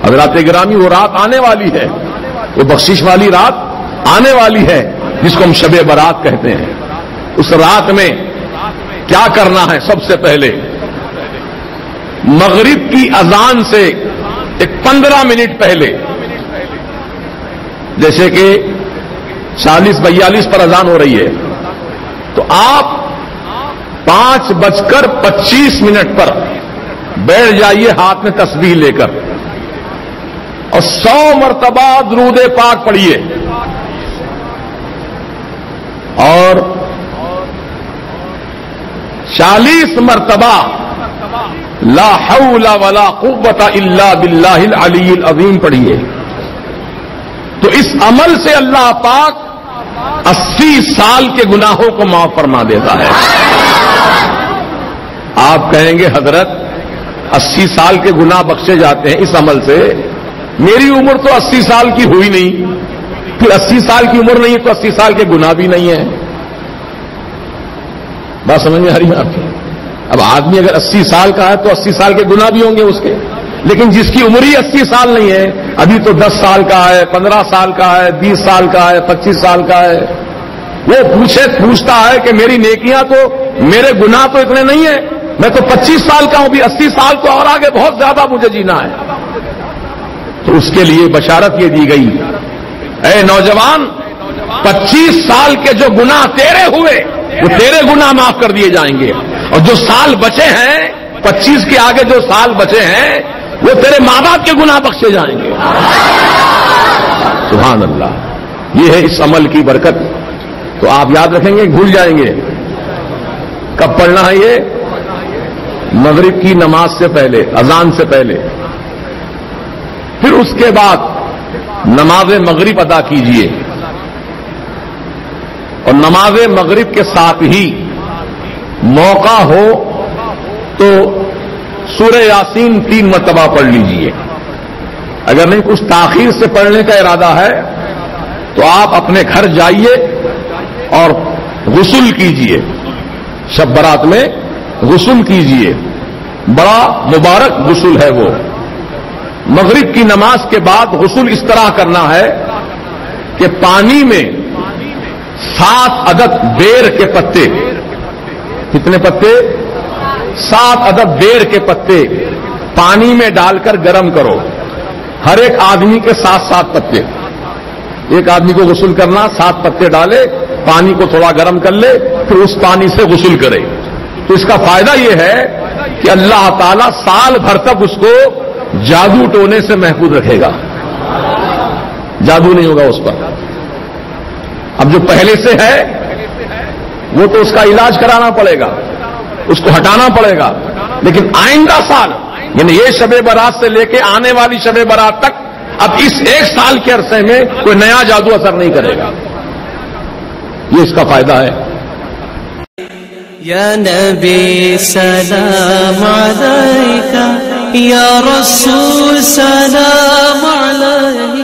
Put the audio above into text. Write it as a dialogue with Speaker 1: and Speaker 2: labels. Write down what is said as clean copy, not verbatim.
Speaker 1: حضرات گرامی، وہ رات آنے والی ہے، وہ بخشش والی رات آنے والی ہے جس کو ہم شب برات کہتے ہیں. اس رات میں کیا کرنا ہے؟ سب سے پہلے مغرب کی اذان سے ایک 15 منٹ پہلے، جیسے کہ 40-42 پر اذان ہو رہی ہے، تو آپ 5:25 پر بیٹھ جائیے ہاتھ میں تسبیح لے کر، اور 100 مرتبہ درود پاک پڑھیے، اور 40 مرتبہ لا حول ولا قوت الا باللہ العلی العظیم پڑھیے. تو اس عمل سے اللہ پاک 80 سال کے گناہوں کو معاف فرما دیتا ہے. آپ کہیں گے حضرت 80 سال کے گناہ بخشے جاتے ہیں اس عمل سے، میری عمر تو 80 سال کی ہوئی نہیں. پھر 80 سال کی عمر نہیں ہے تو 80 سال کے گناہ بھی نہیں ہیں. بات سمجھ میں آ رہی ہے آپ کی؟ اب آدمی اگر 80 سال کا ہے تو 80 سال کے گناہ بھی ہوں گے اس کے، لیکن جس کی عمر ہی 80 سال نہیں ہے، ابھی تو 10 سال کا ہے، 15 سال کا ہے، 20 سال کا ہے، 25 سال کا ہے، وہ پوچھتا ہے کہ میری نیکیاں تو، میرے گناہ تو اتنے نہیں ہیں، میں تو 25 سال کا ہوں، بھی 80 سال تو اور آگے بہت زیادہ مجھے جینا ہے. تو اس کے لیے بشارت یہ دی گئی، اے نوجوان، 25 سال کے جو گناہ تیرے ہوئے وہ تیرے گناہ معاف کر دیے جائیں گے، اور جو سال بچے ہیں 25 کے آگے جو سال بچے ہیں وہ تیرے ماں باپ کے گناہ بخشے جائیں گے. سبحان اللہ. یہ ہے اس عمل کی برکت. تو آپ یاد رکھیں گے، بھول جائیں گے. کب پڑھنا ہے یہ؟ مغرب کی نماز سے پہلے، اذان سے پہلے. پھر اس کے بعد نماز مغرب ادا کیجیے، اور نماز مغرب کے ساتھ ہی موقع ہو تو سورہ یاسین 3 مرتبہ پڑھ لیجیے. اگر نہیں کچھ تاخیر سے پڑھنے کا ارادہ ہے تو آپ اپنے گھر جائیے اور غسل کیجیے، شب برات میں غسل کیجیے. بڑا مبارک غسل ہے وہ. مغرب کی نماز کے بعد غسل اس طرح کرنا ہے کہ پانی میں 7 عدد بیر کے پتے، کتنے پتے؟ 7 عدد بیر کے پتے پانی میں ڈال کر گرم کرو. ہر ایک آدمی کے 7 پتے. ایک آدمی کو غسل کرنا، 7 پتے ڈالے، پانی کو تھوڑا گرم کر لے، پھر اس پانی سے غسل کرے. تو اس کا فائدہ یہ ہے کہ اللہ تعالیٰ سال بھر تک اس کو جادو ٹونے سے محفوظ رکھے گا، جادو نہیں ہوگا اس پر. اب جو پہلے سے ہے وہ تو اس کا علاج کرانا پڑے گا، اس کو ہٹانا پڑے گا، لیکن آئندہ سال، یعنی یہ شب برات سے لے کے آنے والی شب برات تک، اب اس 1 سال کے عرصے میں کوئی نیا جادو اثر نہیں کرے گا. یہ اس کا فائدہ ہے.
Speaker 2: یا نبی سلام علیکہ، یا رسول سلام علیکہ.